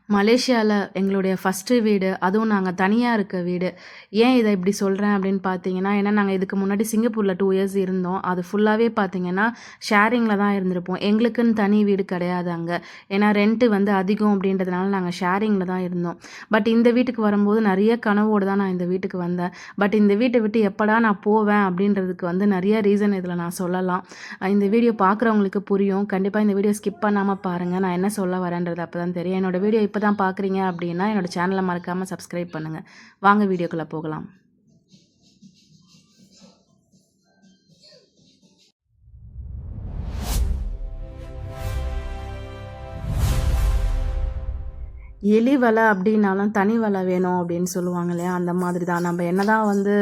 மலேசியால எங்களுடைய ஃபர்ஸ்ட்டு வீடு. அதுவும் நாங்க தனியா இருக்க வீடு. ஏன் இத இப்படி சொல்றேன் அப்படின்னு பார்த்தீங்கன்னா, ஏன்னா நாங்க இதுக்கு முன்னாடி சிங்கப்பூர்ல 2 இயர்ஸ் இருந்தோம். அது ஃபுல்லாவே பார்த்தீங்கன்னா, ஷேரிங்ல தான் இருந்திருப்போம். எங்களுக்குன்னு தனி வீடு கிடையாது அங்க. ஏன்னா ரென்ட் வந்து அதிகம் அப்படின்றதுனால நாங்க ஷேரிங்ல தான் இருந்தோம். பட் இந்த வீட்டுக்கு வரும்போது நெறைய கனவோடு தான் நான் இந்த வீட்டுக்கு வந்தேன். பட் இந்த வீட்ட விட்டு எப்படா நான் போவேன் அப்படின்றதுக்கு வந்து நெறைய ரீசன் இதில நான் சொல்லலாம். இந்த வீடியோ பார்க்குறவங்களுக்கு புரியும். கண்டிப்பா இந்த வீடியோ ஸ்கிப் பண்ணாம பாருங்க. நான் என்ன சொல்ல வரேன்றது அப்பதான் தெரியும். என்னோட வீடியோ இப்போ தான் பார்க்குறீங்க அப்படின்னா என்னோட சேனலை மறக்காமல் சப்ஸ்கிரைப் பண்ணுங்கள். வாங்க வீடியோக்குள்ளே போகலாம். எலி வலை அப்படின்னாலும் தனி வலை வேணும் அப்படின்னு சொல்லுவாங்க இல்லையா, அந்த மாதிரி தான். நம்ம என்னதான் வந்து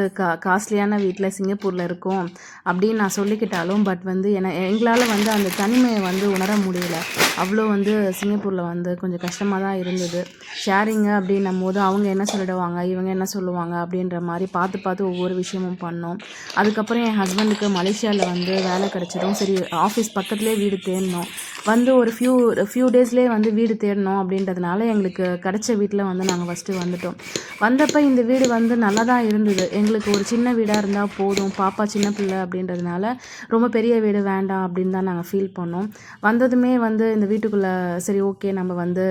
காஸ்ட்லியான வீட்டில் சிங்கப்பூரில் இருக்கோம் அப்படின்னு நான் சொல்லிக்கிட்டாலும், பட் வந்து எங்களால் வந்து அந்த தனிமையை வந்து உணர முடியல. அவ்வளோ வந்து சிங்கப்பூரில் வந்து கொஞ்சம் கஷ்டமாக தான் இருந்தது. ஷேரிங்கு அப்படின்னும் போது அவங்க என்ன சொல்லிடுவாங்க, இவங்க என்ன சொல்லுவாங்க அப்படின்ற மாதிரி பார்த்து பார்த்து ஒவ்வொரு விஷயமும் பண்ணோம். அதுக்கப்புறம் என் ஹஸ்பண்டுக்கு மலேசியாவில் வந்து வேலை கிடச்சிடும். சரி, ஆஃபீஸ் பக்கத்துலேயே வீடு தேடினோம். வந்து ஒரு ஃபியூ டேஸ்லேயே வந்து வீடு தேடணும் அப்படின்றதுனால எங்களுக்கு கிடச்ச வீட்டில் வந்து நாங்கள் ஃபஸ்ட்டு வந்துட்டோம். வந்தப்போ இந்த வீடு வந்து நல்லா தான் இருந்தது. எங்களுக்கு ஒரு சின்ன வீடாக இருந்தால் போதும், பாப்பா சின்ன பிள்ளை அப்படின்றதுனால ரொம்ப பெரிய வீடு வேண்டாம் அப்படின்னு தான் நாங்கள் ஃபீல் பண்ணோம். வந்ததுமே வந்து இந்த வீட்டுக்குள்ளே சரி ஓகே, நம்ம வந்து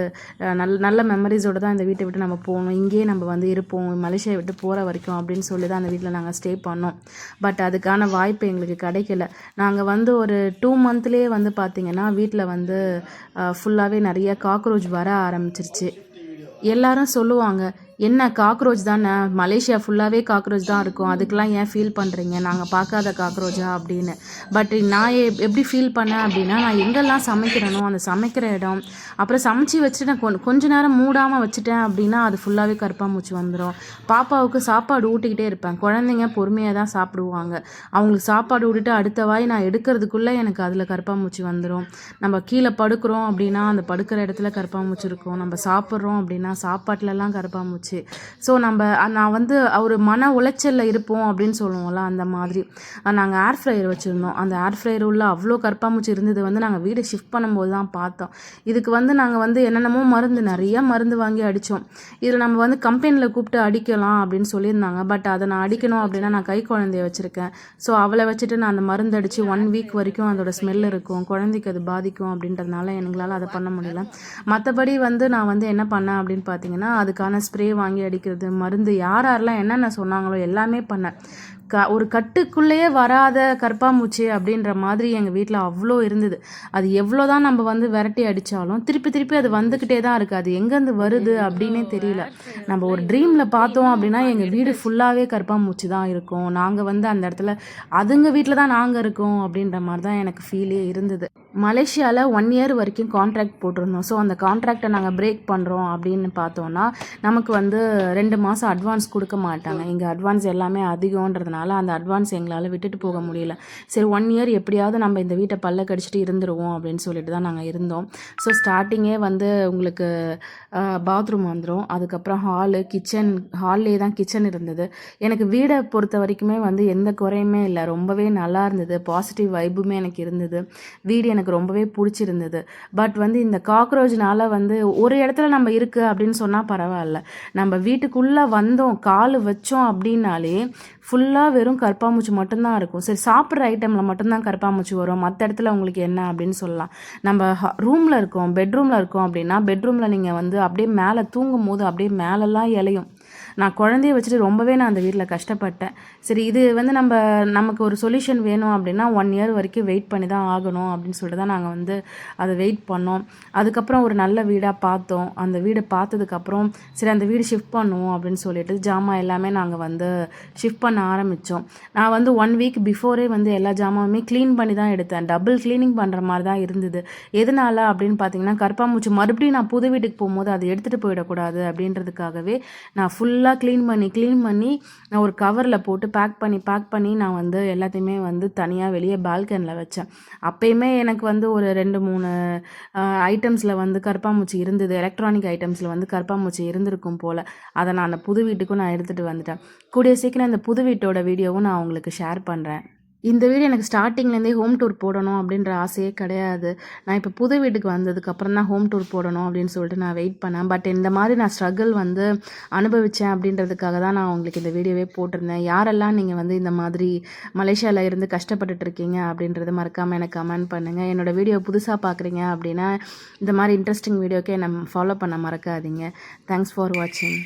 நல்ல மெமரிஸோடு தான் இந்த வீட்டை விட்டு நம்ம போகணும், இங்கேயே நம்ம வந்து இருப்போம் மலேசியா விட்டு போகிற வரைக்கும் அப்படின்னு சொல்லி தான் அந்த வீட்டில் நாங்கள் ஸ்டே பண்ணோம். பட் அதுக்கான வாய்ப்பு எங்களுக்கு கிடைக்கல. நாங்கள் வந்து ஒரு 2 மந்த்லேயே வந்து பார்த்திங்கன்னா வீட்டில் வந்து ஃபுல்லாகவே நிறைய காக்ரோச் வர ஆரம்பிச்சிருச்சு. எல்லாரும் சொல்லுவாங்க, என்ன காக்ரோச் தானே, மலேசியா ஃபுல்லாகவே காக்ரோச் தான் இருக்கும், அதுக்கெலாம் ஏன் ஃபீல் பண்ணுறீங்க, நாங்கள் பார்க்காத காக்ரோச்சா அப்படின்னு. பட் நான் எப்படி ஃபீல் பண்ணேன் அப்படின்னா, நான் எங்கெல்லாம் சமைக்கிறேனோ அந்த சமைக்கிற இடம், அப்புறம் சமைச்சி வச்சுட்டு நான் கொஞ்ச நேரம் மூடாமல் வச்சுட்டேன் அப்படின்னா அது ஃபுல்லாகவே கருப்பாம்பூச்சி வந்துடும். பாப்பாவுக்கு சாப்பாடு ஊட்டிக்கிட்டே இருப்பேன். குழந்தைங்க பொறுமையாக தான் சாப்பிடுவாங்க. அவங்களுக்கு சாப்பாடு ஊட்டிட்டு அடுத்த வாய் நான் எடுக்கிறதுக்குள்ளே எனக்கு அதில் கருப்பாம்பூச்சி வந்துடும். நம்ம கீழே படுக்கிறோம் அப்படின்னா அந்த படுக்கிற இடத்துல கருப்பாம்பூச்சி இருக்கும். நம்ம சாப்பிட்றோம் அப்படின்னா சாப்பாட்டிலலாம் கருப்பாம்பூச்சி. ஸோ நான் வந்து ஒரு மன உளைச்சலில் இருப்போம் அப்படின்னு சொல்லுவோம்ல, அந்த மாதிரி. நாங்கள் ஏர் ஃப்ரையர் வச்சுருந்தோம். அந்த ஏர் ஃப்ரையர் உள்ள அவ்வளோ கருப்பாம்பூச்சி இருந்தது வந்து நாங்கள் வீடு ஷிஃப்ட் பண்ணும்போது தான் பார்த்தோம். இதுக்கு வந்து நாங்கள் வந்து என்னென்னமோ நிறைய மருந்து வாங்கி அடித்தோம். இதில் நம்ம வந்து கம்பெனியில் கூப்பிட்டு அடிக்கலாம் அப்படின்னு சொல்லியிருந்தாங்க. பட் அதை நான் அடிக்கணும் அப்படின்னா நான் கை குழந்தைய வச்சுருக்கேன். ஸோ அவளை வச்சுட்டு நான் அந்த மருந்து அடித்து 1 வீக் வரைக்கும் அதோட ஸ்மெல் இருக்கும், குழந்தைக்கு அது பாதிக்கும் அப்படின்றதுனால எங்களால் அதை பண்ண முடியல. மற்றபடி வந்து நான் வந்து என்ன பண்ணேன் அப்படின்னு பார்த்தீங்கன்னா, அதுக்கான ஸ்ப்ரே வாங்கி அடிக்கிறது, மருந்து யாரெல்லாம் என்னென்ன சொன்னாங்களோ எல்லாமே பண்ணேன். ஒரு கட்டுக்குள்ளேயே வராத கற்பாம்பூச்சி அப்படின்ற மாதிரி எங்கள் வீட்டில் அவ்வளோ இருந்தது. அது எவ்வளோ தான் நம்ம வந்து விரட்டி அடித்தாலும் திருப்பி அது வந்துக்கிட்டே தான் இருக்குது. அது எங்கேருந்து வருது அப்படின்னே தெரியல. நம்ம ஒரு ட்ரீமில் பார்த்தோம் அப்படின்னா எங்கள் வீடு ஃபுல்லாகவே கற்பாம்பூச்சி தான் இருக்கும். நாங்கள் வந்து அந்த இடத்துல அதுங்க வீட்டில் தான் நாங்கள் இருக்கோம் அப்படின்ற மாதிரி தான் எனக்கு ஃபீலே இருந்தது. மலேசியாவில் 1 இயர் வரைக்கும் கான்ட்ராக்ட் போட்டிருந்தோம். ஸோ அந்த கான்ட்ராக்டை நாங்கள் பிரேக் பண்ணுறோம் அப்படின்னு பார்த்தோன்னா நமக்கு வந்து 2 மாதம் அட்வான்ஸ் கொடுக்க மாட்டாங்க. இங்கே அட்வான்ஸ் எல்லாமே அதிகன்றதுனால அந்த அட்வான்ஸ் எங்களால் விட்டுட்டு போக முடியல. சரி 1 இயர் எப்படியாவது நம்ம இந்த வீட்டை பல்ல கடிச்சிட்டு இருந்துருவோம் அப்படின்னு சொல்லிட்டு தான் நாங்கள் இருந்தோம். ஸோ ஸ்டார்டிங்கே வந்து உங்களுக்கு பாத்ரூம் வந்துடும், அதுக்கப்புறம் ஹால்லே தான் கிச்சன் இருந்தது. எனக்கு வீடை பொறுத்த வரைக்குமே வந்து எந்த குறையுமே இல்லை, ரொம்பவே நல்லா இருந்தது. பாசிட்டிவ் வைப்புமே எனக்கு இருந்தது. வீடு எனக்கு ரொம்பவே பிடிச்சிருந்தது. பட் வந்து இந்த காக்ரோச்னால வந்து ஒரு இடத்துல நம்ம இருக்குது அப்படின்னு சொன்னால் பரவாயில்ல, நம்ம வீட்டுக்குள்ளே வந்தோம் கால் வச்சோம் அப்படின்னாலே ஃபுல்லாக வெறும் கற்பாம்பூச்சி மட்டும்தான் இருக்கும். சரி, சாப்பிட்ற ஐட்டமில் மட்டும்தான் கற்பாம்பூச்சி வரும், மற்ற இடத்துல உங்களுக்கு என்ன அப்படின்னு சொல்லலாம். நம்ம ரூமில் இருக்கோம், பெட்ரூமில் இருக்கோம் அப்படின்னா பெட்ரூமில் நீங்கள் வந்து அப்படியே மேலே தூங்கும் போது அப்படியே மேலெல்லாம் இலையும். நான் குழந்தைய வச்சுட்டு ரொம்பவே நான் அந்த வீட்டில் கஷ்டப்பட்டேன். சரி, இது வந்து நமக்கு ஒரு சொல்யூஷன் வேணும் அப்படின்னா 1 இயர் வரைக்கும் வெயிட் பண்ணி தான் ஆகணும் அப்படின்னு சொல்லிட்டு தான் நாங்கள் வந்து அதை வெயிட் பண்ணோம். அதுக்கப்புறம் ஒரு நல்ல வீடாக பார்த்தோம். அந்த வீடு பார்த்ததுக்கப்புறம் சரி அந்த வீடு ஷிஃப்ட் பண்ணுவோம் அப்படின்னு சொல்லிட்டு ஜாமான் எல்லாமே நாங்கள் வந்து ஷிஃப்ட் பண்ண ஆரம்பித்தோம். நான் வந்து 1 வீக் பிஃபோரே வந்து எல்லா ஜாமானுமே க்ளீன் பண்ணி தான் எடுத்தேன். டபுள் க்ளீனிங் பண்ணுற மாதிரி தான் இருந்தது. எதனால அப்படின்னு பார்த்தீங்கன்னா, கற்பாம்பூச்சி மறுபடியும் நான் புது வீட்டுக்கு போகும்போது அதை எடுத்துகிட்டு போயிடக்கூடாது அப்படின்றதுக்காகவே நான் ஃபுல்லாக க்ளீன் பண்ணி நான் ஒரு கவரில் போட்டு பேக் பண்ணி நான் வந்து எல்லாத்தையுமே வந்து தனியாக வெளியே பால்கனியில் வச்சேன். அப்போயுமே எனக்கு வந்து ஒரு 2-3 ஐட்டம்ஸில் வந்து கற்பாம்பூச்சி இருந்தது. எலக்ட்ரானிக் ஐட்டம்ஸில் வந்து கற்பாம்பூச்சி இருந்திருக்கும் போல். அதை நான் அந்த புது வீட்டுக்கும் நான் எடுத்துகிட்டு வந்துட்டேன். கூடிய சீக்கிரம் இந்த புது வீட்டோட வீடியோவும் நான் உங்களுக்கு ஷேர் பண்ணுறேன். இந்த வீடு எனக்கு ஸ்டார்டிங்லேருந்தே ஹோம் டூர் போடணும் அப்படின்ற ஆசையே கிடையாது. நான் இப்போ புது வீட்டுக்கு வந்ததுக்கப்புறம் தான் ஹோம் டூர் போடணும் அப்படின்னு சொல்லிட்டு நான் வெயிட் பண்ணேன். பட் இந்த மாதிரி நான் ஸ்ட்ரகிள் வந்து அனுபவித்தேன் அப்படின்றதுக்காக தான் நான் உங்களுக்கு இந்த வீடியோவே போட்டிருந்தேன். யாரெல்லாம் நீங்கள் வந்து இந்த மாதிரி மலேசியாவில் இருந்து கஷ்டப்பட்டுட்டு இருக்கீங்க அப்படின்றத மறக்காமல் எனக்கு கமெண்ட் பண்ணுங்கள். என்னோடய வீடியோ புதுசாக பார்க்குறீங்க அப்படின்னா இந்த மாதிரி இன்ட்ரெஸ்டிங் வீடியோக்கே என்னை ஃபாலோ பண்ண மறக்காதீங்க. தேங்க்ஸ் ஃபார் வாட்சிங்.